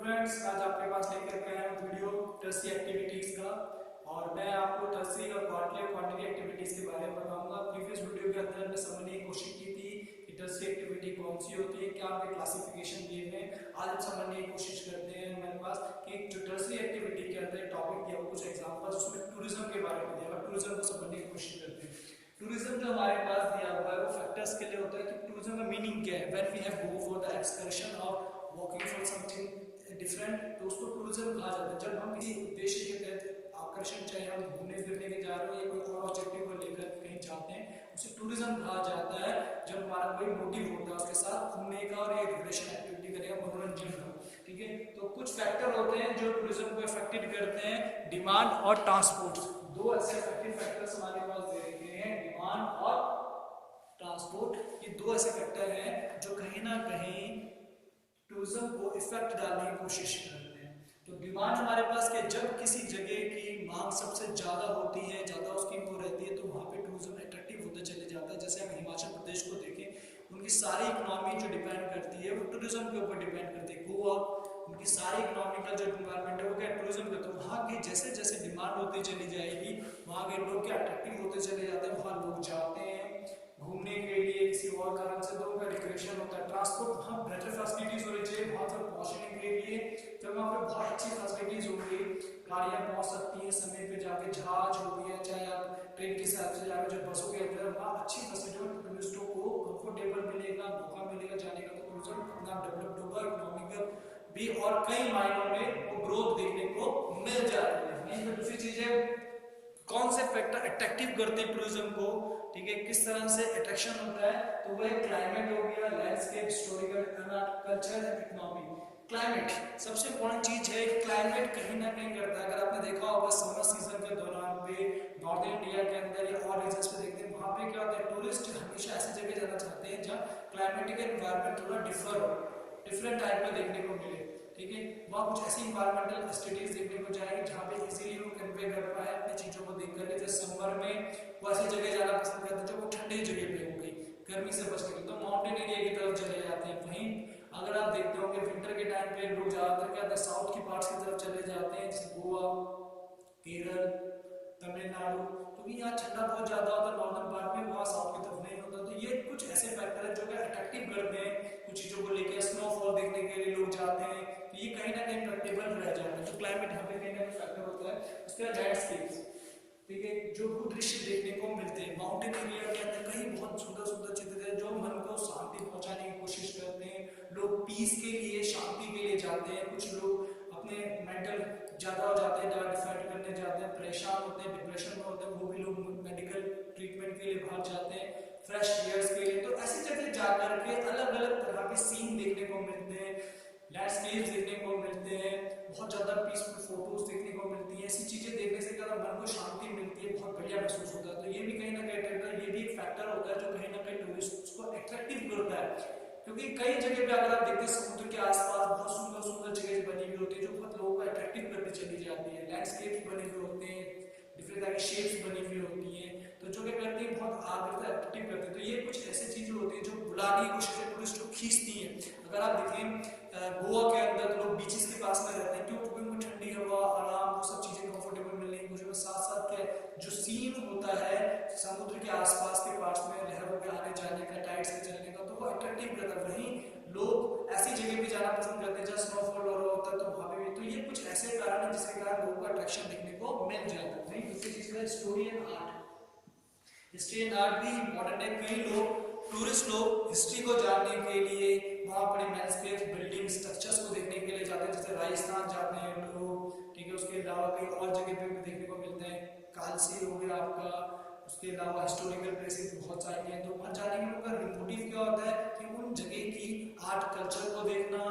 Friends, आज आपके पास लेकर के आया हूँ वीडियो टर्सरी एक्टिविटीज का। और मैं आपको टर्सरी और क्वार्टरली क्वांटिटी एक्टिविटीज के बारे में बताऊंगा। प्रीवियस वीडियो के अंदर मैं समझने की कोशिश की थी कि टर्सरी एक्टिविटी कौन सी होती है, क्या उनके क्लासिफिकेशन दिए हैं। आज हम समझने की कोशिश करते हैं मेरे पास कि जो टर्सरी एक्टिविटी के अंदर टॉपिक दिया, कुछ एग्जाम्पल्स उसमें टूरिज्म के बारे में दिया, टूरिज्म को समझने की कोशिश करते हैं। टूरिज्म जो हमारे पास दिया हुआ है वो फैक्टर्स के लिए होता है कि टूरिज्म का मीनिंग क्या है। When we have go for the excursion और वॉकिंग फॉर समथिंग डिफरेंट, तो उसको टूरिज्म कहा जाता है। जब हम किसी उद्देश्य के तहत आकर्षण, चाहे हम घूमने फिरने के जा रहे हो या कोई और ऑब्जेक्टिव को लेकर कहीं जाते हैं, उसे टूरिज्म कहा जाता है। जब हमारा कोई मोटिव होता है उसके साथ घूमने का और ये रिक्रिएशन एक्टिविटी करेगा, मनोरंजन का। ठीक है, तो कुछ फैक्टर होते हैं जो टूरिज्म को इफेक्टेड करते हैं, डिमांड और ट्रांसपोर्ट। दो ऐसे इफेक्टिव फैक्टर्स हमारे पास दे रखे हैं, डिमांड और ट्रांसपोर्ट। ये दो ऐसे फैक्टर हैं जो कहीं ना कहीं टूरिज्म को इफेक्ट डालने की कोशिश करते हैं। तो डिमांड हमारे पास के जब किसी जगह की मांग सबसे ज्यादा होती है, ज्यादा उसकी वो रहती है, तो वहाँ पे टूरिज्म अट्रैक्टिव होता चले जाता है। जैसे हम हिमाचल प्रदेश को देखें, उनकी सारी इकोनॉमी जो डिपेंड करती है वो टूरिज्म के ऊपर डिपेंड करती है। गोवा, उनकी सारी इकोनॉमी का जो इन्वायरमेंट है वो क्या टूरिज्म का। तो वहाँ की जैसे जैसे डिमांड होती चली जाएगी, वहाँ के लोग क्या अट्रैक्टिव होते चले जाते हैं, वहाँ लोग जाते हैं घूमने के लिए, किसी और कारण से, तो उनका रिक्रिएशन होता है। ट्रांसपोर्ट, वहाँ बेटर फैसिलिटीज होनी चाहिए वहाँ तक पहुँचने के लिए। जब वहाँ पे बहुत अच्छी फैसिलिटीज होंगी, गाड़ियाँ पहुँच सकती हैं समय पे जाके, जहाज हो गया, चाहे आप ट्रेन के हिसाब से जाकर, जो बसों के अंदर वहाँ अच्छी फैसिलिटी हो, टूरिस्टों को कंफर्टेबल मिलेगा, मौका मिलेगा जाने का, तो टूरिज्म अपना डेवलप्ड होगा, इकोनॉमिकल भी, और कई मायनों में वो ग्रोथ देखने को मिल जाती है। नहीं तो दूसरी चीज है, कौन से फैक्टर अट्रैक्टिव करते हैं टूरिज्म को। ठीक है, किस तरह से अट्रैक्शन होता है, तो वह क्लाइमेट हो गया, landscape, historical, culture, economy. Climate सबसे इंपॉर्टेंट चीज है। क्लाइमेट कहीं ना कहीं करता है, अगर आपने देखा होगा समर सीजन के दौरान पे नॉर्थ इंडिया के अंदर या और रीजन्स पे देखते हैं, वहाँ पे क्या होता है, टूरिस्ट हमेशा ऐसी जगह जाना चाहते हैं जहाँ क्लाइमेटिक एनवायरमेंट थोड़ा डिफरेंट टाइप में देखने को मिले। ठीक है, वहाँ कुछ ऐसी इन्वायरमेंटल स्टडीज देखने को जाएंगे जहाँ पे इजीली वो कन्वे कर पाए अपनी चीजों को देख करके। जैसे समर में वो ऐसी जगह जाना पसंद करते हैं जो वो ठंडी जगह पे हो गई, गर्मी से बचने के लिए, तो माउंटेन एरिया की तरफ चले जाते हैं। वहीं अगर आप देखते हो कि विंटर के टाइम पे लोग ज्यादातर क्या साउथ की पार्ट्स की तरफ चले जाते हैं, जैसे गोवा, केरल, तमिलनाडु, क्योंकि यहाँ ठंडा बहुत ज्यादा होता है नॉर्दर्न पार्ट में, वहाँ साउथ की तरफ नहीं होता। तो ये कुछ ऐसे फैक्टर है जो कि अट्रैक्टिव करते हैं कुछ चीजों को लेकर। स्नोफॉल देखने के लिए लोग जाते हैं, तो ये कहीं ना कहीं प्रैक्टिकल रह जाता है। जो क्लाइमेट यहाँ पे कहीं ना कहीं फैक्टर होता है। उसके बाद लैंडस्केप्स, ठीक है, जो दृश्य देखने को मिलते हैं माउंटेन एरिया के अंदर, कहीं बहुत सुंदर सुंदर चित्र है जो मन को शांति पहुंचाने की कोशिश करते हैं। लोग पीस के लिए, शांति के लिए जाते हैं। कुछ लोग अपने मेंटल ज्यादा हो जाते हैं, डिफाइट करने जाते हैं, परेशान होते हैं, डिप्रेशन में होते हैं, वो भी लोग मेडिकल ट्रीटमेंट के लिए बाहर जाते हैं, फ्रेश एयर्स के लिए। तो ऐसी जगह जाकर के अलग अलग तरह के सीन देखने को मिलते हैं, लैंडस्केप्स देखने को मिलते हैं, बहुत ज्यादा पीसफुल फोटोज देखने को मिलती है। ऐसी चीजें देखने से क्या मन को शांति मिलती है, बहुत बढ़िया महसूस होता है। तो ये भी कहीं ना कहीं ये भी एक फैक्टर होता है जो कहीं ना कहीं टूरिस्ट को अट्रैक्टिव करता है। क्योंकि कई जगह पे अगर आप देखते हैं समुद्र के आसपास बहुत सुंदर सुंदर जगह बनी हुई होती है जो बहुत लोगों को अट्रैक्टिव करती चली जाती है। लैंडस्केप बने हुए होते हैं, डिफरेंट तरह की शेप्स बनी हुई होती हैं, तो जो क्या करती है बहुत आकर्षित अट्रैक्टिव करती है। तो ये कुछ ऐसी चीजें होती है जो बुलाने की कोशिश टूरिस्ट को खींचती है। अगर आप देखें गोवा के अंदर लोग बीचेस के पास में रहते हैं, क्यों? क्योंकि उनको ठंडी हवा, आराम, वो सब चीजें कंफर्टेबल मिलने की कोशिश। साथ साथ क्या जो सीन होता है समुद्र के आसपास के पार्ट्स में, लहरों के आने जाने का, टाइड्स के चलने का, तो वो अट्रैक्टिव करता है। वहीं लोग ऐसी जगह पे जाना पसंद करते हैं जहाँ स्नोफॉल हो रहा होता है, तो वहाँ पे भी। तो ये कुछ ऐसे कारण है जिसके कारण लोगों का अट्रैक्शन देखने को मिल जाता है। वहीं दूसरी चीज है story and art. History and art भी इम्पोर्टेंट है। कई लोग, टूरिस्ट लोग हिस्ट्री को जानने के लिए वहाँ बड़े लैंडस्केप, बिल्डिंग, स्ट्रक्चर्स को देखने के लिए जाते हैं। जैसे राजस्थान जाते हैं लोग, ठीक है, उसके अलावा कई और जगह पे भी देखने को मिलते हैं, कालसी हो गया आपका, उसके अलावा हिस्टोरिकल प्लेसेस बहुत सारी हैं। तो वहाँ जाने का उनका मोटिव क्या होता है कि उन जगह की आर्ट कल्चर को देखना,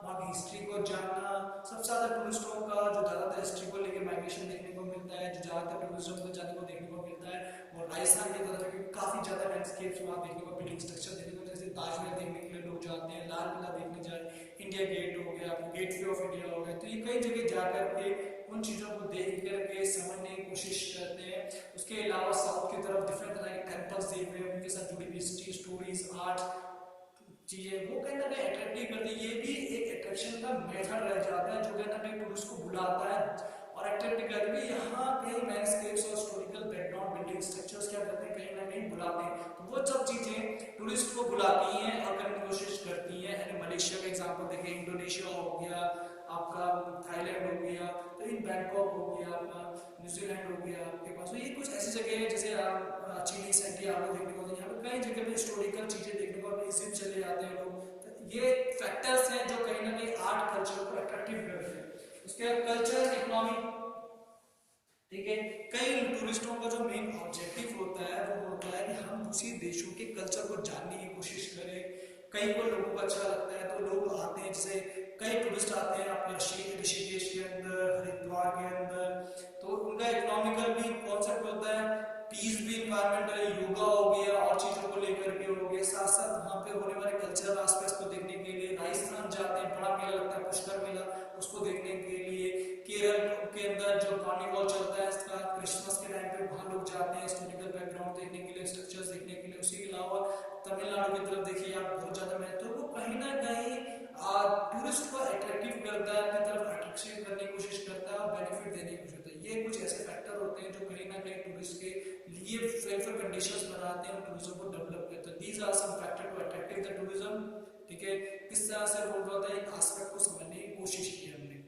वहाँ की हिस्ट्री को जानना। सबसे ज्यादा टूरिस्टों का जो ज्यादातर हिस्ट्री को लेकर माइग्रेशन देखने को मिलता है, जो ज्यादातर टूरिज्म को जाने को देखने को मिलता है वो राजस्थान की तरफ, काफी ज्यादा लैंडस्केप्स वहाँ देखने को, बिल्डिंग स्ट्रक्चर देखने को, जैसे ताजमहल देखने के लिए लोग जाते हैं, लाल किला देखने जाए, इंडिया गेट हो गया, गेट वे ऑफ इंडिया हो गया। तो ये कई जगह जाकर के उन चीजों को देख करके समझने की कोशिश करते हैं। उसके अलावा साउथ की तरफ डिफरेंट तरह के टेम्पल्स देख रहे हैं, उनके साथ जुड़ी हुई हिस्ट्री, स्टोरीज, आर्ट चीजें, वो कहीं ना कहीं अट्रैक्टिव करती है। ये भी एक अट्रैक्शन का मेथड रह जाता बुलाता है। और एक्टिविटी करके भी यहाँ कहीं लैंडस्केप्स और हिस्टोरिकल बैकग्राउंड बिल्डिंग स्ट्रक्चर्स क्या करते हैं, कहीं ना कहीं बुलाते हैं। तो वो सब चीजें टूरिस्ट को बुलाती हैं और करने की कोशिश करती हैं। यानी मलेशिया का एग्जाम्पल देखें, इंडोनेशिया हो गया आपका, थाईलैंड हो गया, तो इन बैंकॉक हो गया आपका, न्यूजीलैंड हो गया आपके पास। तो ये कुछ ऐसी जगह है जैसे आप चिली सैंटियागो देखने को, यहाँ पे कई जगह पे हिस्टोरिकल चीजें देखने को इजिप्ट चले जाते हैं लोग। तो ये फैक्टर्स हैं जो कहीं ना कहीं आर्ट कल्चर को अट्रैक्टिव करते हैं। उसके बाद कल्चर इकोनॉमी, ठीक है। कई टूरिस्टों का जो मेन ऑब्जेक्टिव होता है वो होता है कि हम दूसरे देशों के कल्चर को जानने की कोशिश करें। कई को लोगों को अच्छा लगता है तो लोग आते हैं, जैसे कई टूरिस्ट आते हैं अपने ऋषिकेश के अंदर, हरिद्वार के अंदर। तो उनका इकोनॉमिकल भी कॉन्सेप्ट होता है, पीस भी, इन्वायरमेंटल, योगा हो गया और चीजों को लेकर के हो गया। साथ साथ वहाँ पे होने वाले कल्चरल एस्पेक्ट्स को देखने के लिए राजस्थान जाते हैं, बड़ा मेला लगता है पुष्कर मेला, उसको देखने के लिए। केरल के अंदर जो कार्निवल चलता है इसका क्रिसमस के टाइम पे, वहाँ लोग जाते हैं हिस्टोरिकल बैकग्राउंड देखने के लिए, स्ट्रक्चर्स देखने के लिए। उसी के अलावा तमिलनाडु की तरफ देखिए आप, बहुत ज्यादा महत्व, तो वो कहीं ना कहीं टूरिस्ट को अट्रैक्टिव करता है, अपनी तरफ अट्रैक्शन करने की कोशिश करता है और बेनिफिट देने की कोशिश करता है। ये कुछ ऐसे फैक्टर होते हैं जो कहीं ना कहीं टूरिस्ट के लिए फेवरेबल कंडीशंस बनाते हैं और टूरिज्म को डेवलप करते हैं। These are some factor to attractive the tourism, ठीक है। किस तरह से रोल होता है, एक एस्पेक्ट को समझने की कोशिश की हमने।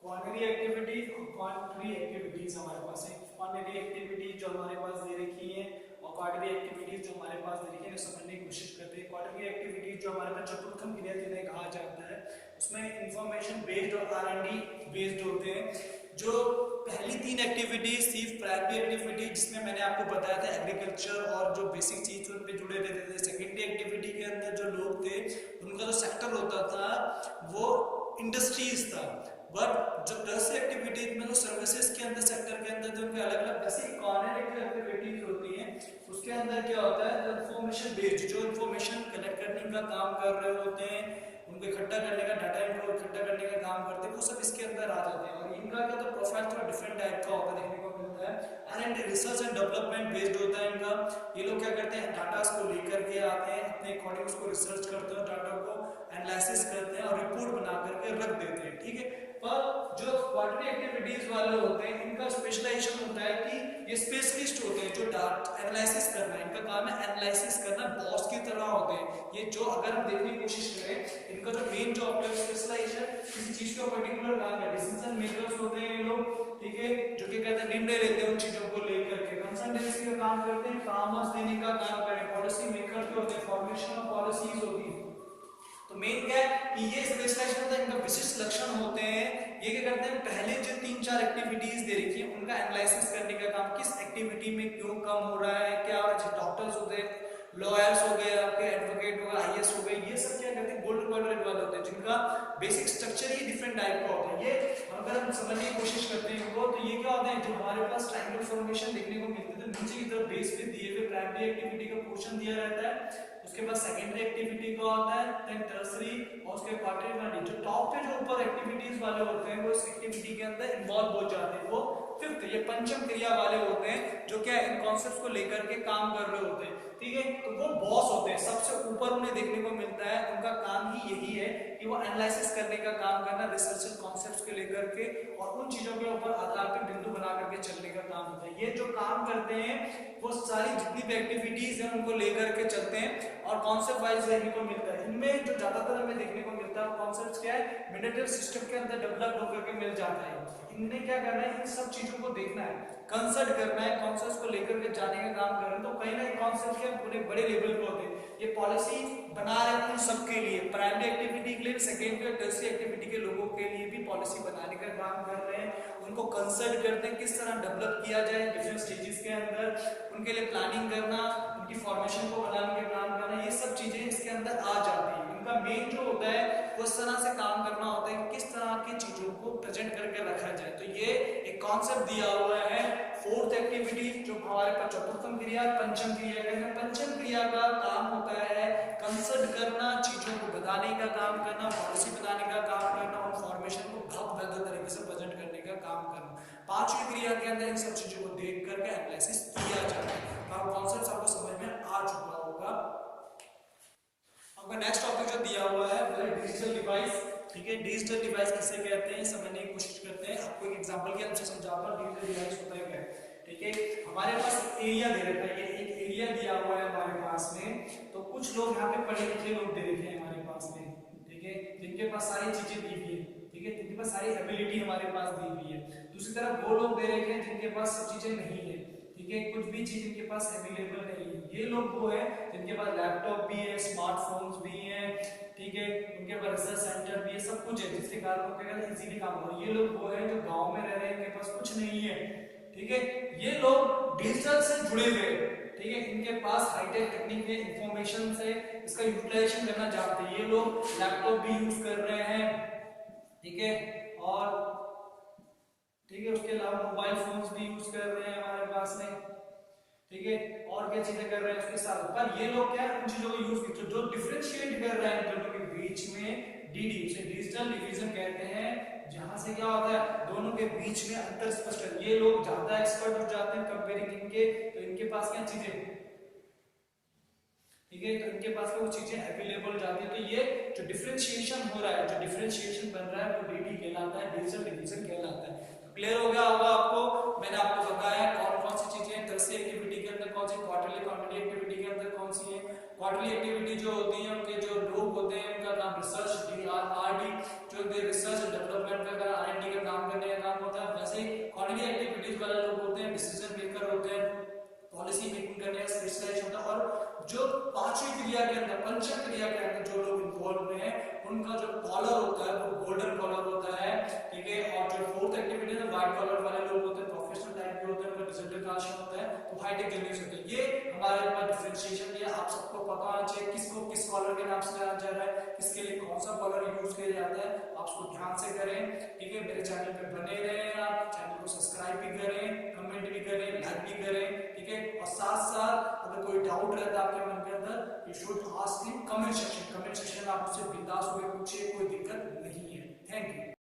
क्वांटिटी एक्टिविटीज और क्वांटिटी एक्टिविटीज हमारे पास है। क्वांटिटी एक्टिविटीज जो हमारे पास दे रखी है और क्वांटिटी एक्टिविटीज जो हमारे पास दे रखी है, समझने की कोशिश करते हैं। क्वांटिटी एक्टिविटीज जो हमारे पास चतुर्थम क्रिया जिन्हें कहा जाता है, उसमें इंफॉर्मेशन बेस्ड और R&D बेस्ड होते हैं। जो पहली तीन एक्टिविटीज थी प्राइमरी एक्टिविटी, जिसमें मैंने आपको बताया था एग्रीकल्चर और जो बेसिक चीज उन पे जुड़े रहते थे। सेकेंडरी एक्टिविटी के अंदर जो लोग थे उनका जो सेक्टर होता था वो इंडस्ट्रीज था। बट जो टर्सरी एक्टिविटीज में जो सर्विसेज के अंदर सेक्टर के अंदर जो उनके अलग अलग बेसिक कॉर्पोरेट एक्टिविटीज होती हैं, उसके अंदर क्या होता है, इंफॉर्मेशन बेस्ड, जो इंफॉर्मेशन कलेक्ट करने का काम कर रहे होते हैं, उनको इकट्ठा करने का, डाटा इनको इकट्ठा करने का काम करते हैं, वो सब इसके अंदर आ जाते हैं। और इनका क्या तो प्रोफाइल थोड़ा डिफरेंट टाइप का होता है, देखने को मिलता है। And research and development based होता है इनका। ये लोग क्या करते हैं, डाटा को लेकर के आते हैं, अपने अकॉर्डिंग उसको रिसर्च करते हैं, डाटा को एनालिसिस करते हैं और रिपोर्ट बना करके रख देते हैं, ठीक है। पर जो क्वांटिटी एक्टिविटीज वाले होते हैं, इनका स्पेशलाइजेशन होता है कि ये स्पेशलिस्ट होते हैं जो डाटा एनालिसिस करना है, इनका काम है एनालिसिस करना, बॉस की तरह होते हैं ये। जो अगर हम देखने की कोशिश करें, इनका जो मेन जॉब है स्पेशलाइजेशन, किसी चीज का पर्टिकुलर काम है, डिसीजन मेकर्स होते हैं ये लोग, ठीक है, जो कि कहते हैं निर्णय लेते हैं उन चीजों को लेकर के, कंसल्टेंसी का काम करते हैं, परामर्श देने का काम करें, पॉलिसी मेकर जो होते हैं, फॉर्मेशन ऑफ पॉलिसीज होती है। तो मेन क्या है कि ये स्पेशलाइजेशन होता है, इनका विशिष्ट लक्षण होते हैं। ये क्या करते हैं, पहले जो 3-4 एक्टिविटीज दे रखी है उनका एनालिसिस करने का काम, किस एक्टिविटी में क्यों कम हो रहा है, क्या डॉक्टर्स होते हैं, लॉयर्स हो गए, आपके एडवोकेट हो गए, IAS हो गए, ये सब क्या करते हैं, गोल्ड कॉलर वाले होते हैं, जिनका बेसिक स्ट्रक्चर ही डिफरेंट टाइप का होता है। ये अगर हम समझने की कोशिश करते हैं इनको, तो ये क्या होता है, जो हमारे पास ट्रायंगल फॉर्मेशन देखने को मिलते हैं, नीचे की तरफ बेस पे दिए हुए प्राइमरी एक्टिविटी का पोर्शन दिया रहता है, उसके बाद सेकेंडरी एक्टिविटी का होता है, देन टर्सरी और उसके क्वार्टरली। जो टॉप पे जो ऊपर एक्टिविटीज वाले होते हैं वो इस एक्टिविटी के अंदर इन्वॉल्व हो जाते हैं, वो फिफ्थ, ये पंचम क्रिया वाले होते हैं, जो क्या इन कॉन्सेप्ट्स को लेकर के काम कर रहे होते हैं, ठीक है। तो वो बॉस होते हैं, सबसे ऊपर उन्हें देखने को मिलता है, उनका काम ही यही है कि वो एनालिसिस करने का काम करना, रिसर्च कॉन्सेप्ट्स को लेकर के और उन चीजों के ऊपर आधार पे बिंदु बना करके चलने का काम होता है। ये जो काम करते हैं वो सारी जितनी भी एक्टिविटीज हैं उनको लेकर के चलते हैं और कॉन्सेप्ट वाइज देखने को मिलता है। इनमें जो ज्यादातर हमें देखने को मिलता है कॉन्सेप्ट क्या है, मिलिटरी सिस्टम के अंदर डेवलप होकर के मिल जाता है। इनने क्या करना है, इन सब चीजों को देखना है, कंसल्ट करना है, कॉन्सेप्ट्स को लेकर के जाने का काम कर रहे हैं। तो कहीं ना कहीं कॉन्सेप्ट के पूरे बड़े लेवल पे होते हैं, ये पॉलिसी बना रहे हैं उन सबके लिए, प्राइमरी एक्टिविटी के लिए, सेकेंडरी और टर्सरी एक्टिविटी के लोगों के लिए भी पॉलिसी बनाने का काम कर रहे हैं। उनको कंसल्ट करते हैं किस तरह डेवलप किया जाए डिफरेंट स्टेजेस के अंदर, उनके लिए प्लानिंग करना, उनकी फॉर्मेशन को बनाने का काम करना, ये सब चीजें इसके अंदर आ जाती है। उनका मेन जो होता है वो इस तरह से काम करना होता है कि किस तरह की चीजों को प्रेजेंट करके रखा जाए। तो ये एक कॉन्सेप्ट दिया हुआ है। फोर्थ एक्टिविटी जो हमारे पास चतुर्थम क्रिया, पंचम क्रिया कहते हैं। पंचम क्रिया का काम होता है कंसल्ट करना, चीजों को बताने का काम करना, पॉलिसी बनाने का काम करना, और फॉर्मेशन को बहुत बेहतर तरीके से प्रेजेंट करने का काम करना। पांचवी क्रिया के अंदर इन सब चीजों को देख करके एनालिसिस किया जाता है। तो कॉन्सेप्ट आपको समझ में आ चुका होगा। आपका नेक्स्ट टॉपिक जो दिया हुआ है वो है डिजिटल डिवाइस, ठीक है, डिजिटल डिवाइस किसे कहते हैं समझने की कोशिश करते हैं। आपको एक एग्जांपल की हेल्प से समझाता हूं डिजिटल डिवाइस होता है क्या। ठीक है, हमारे पास एरिया दे रखा है, ये एक एरिया दिया हुआ है हमारे पास में। तो कुछ लोग यहाँ पे पढ़े लिखे लोग दे रखे हैं हमारे पास में, ठीक है, जिनके पास सारी चीजें दी हुई है, ठीक है, जिनके पास सारी एबिलिटी हमारे पास दी हुई है। दूसरी तरफ वो लोग दे रखे हैं जिनके पास सब चीजें नहीं है, ठीक है, कुछ भी चीज इनके पास अवेलेबल नहीं है। ये लोग वो है जिनके पास लैपटॉप भी है, स्मार्टफोन्स भी हैं, ठीक है, उनके पास रिसर्च सेंटर भी है, सब कुछ है, जिसके कारण उनके पास इजीली काम हो। ये लोग वो है जो गांव में रह रहे हैं, इनके पास कुछ नहीं है, ठीक है, ये लोग डिजिटल से जुड़े हुए हैं, ठीक है, इनके पास हाईटेक टेक्निक है, इंफॉर्मेशन से इसका यूटिलाइजेशन करना चाहते हैं। ये लोग लैपटॉप भी यूज कर रहे हैं, ठीक है, और ठीक है, उसके अलावा मोबाइल फोन्स भी यूज कर रहे हैं हमारे पास में, ठीक है, और क्या चीजें कर रहे हैं उसके साथ। पर ये लोग क्या उन चीजों को यूज करते जो डिफरेंशिएट कर रहे हैं दोनों के बीच में, डीडी उसे डिजिटल डिवीजन कहते हैं, जहां से क्या होता है दोनों के बीच में अंतर स्पष्ट है। ये लोग ज्यादा एक्सपर्ट हो जाते हैं कंपेयरिंग इनके, तो इनके पास क्या चीजें, ठीक है, तो इनके पास वो चीजें अवेलेबल हो जाती है। तो ये जो डिफरेंशिएशन हो रहा है, जो डिफरेंशिएशन बन रहा है वो डीडी कहलाता है, डिजिटल डिवीजन कहलाता है। तो क्लियर हो गया होगा आपको, मैंने आपको बताया कौन कौन सी चीजें टर्सरी एक्टिविटी के अंदर कौन सी, क्वार्टरली कॉम्पिटिटिव एक्टिविटी के अंदर कौन सी है। क्वार्टरली एक्टिविटी जो होती है उनके जो लोग होते हैं उनका नाम रिसर्च आरडी, जो रिसर्च एंड डेवलपमेंट का आरएनडी का काम करने का काम होता है। वैसे ही क्वार्टरली एक्टिविटीज वाले लोग होते हैं डिसीजन मेकर होते हैं, पॉलिसी मेकिंग करने का स्पेशलाइज होता है। और जो पांचवी क्रिया के अंदर, पंचम क्रिया के अंदर जो लोग इन्वॉल्व हैं उनका जो कॉलर होता है वो गोल्डन कॉलर होता है, ठीक है, और जो फोर्थ एक्टिविटी है व्हाइट कॉलर वाले लोग होते हैं, प्रोफेशनल टाइप के होते हैं, उनका डिजिटल होता है, तो हाईटेक जर्नलिस्ट होते हैं। ये हमारे पास डिफरेंशिएशन है, आप सबको पता होना चाहिए किसको किस कॉलर के नाम से जाना जा रहा है, किसके लिए कौन सा कॉलर यूज किया जाता है, आप उसको ध्यान से करें, ठीक है। मेरे चैनल पे बने रहें, आप चैनल को सब्सक्राइब भी करें, कमेंट भी करें, लाइक भी करें, ठीक है, और साथ साथ अगर कोई डाउट रहता है आपके मन के अंदर, you should ask in comment section. Comment section में आप मुझसे बिंदास होकर पूछिए, कोई दिक्कत नहीं है। Thank you.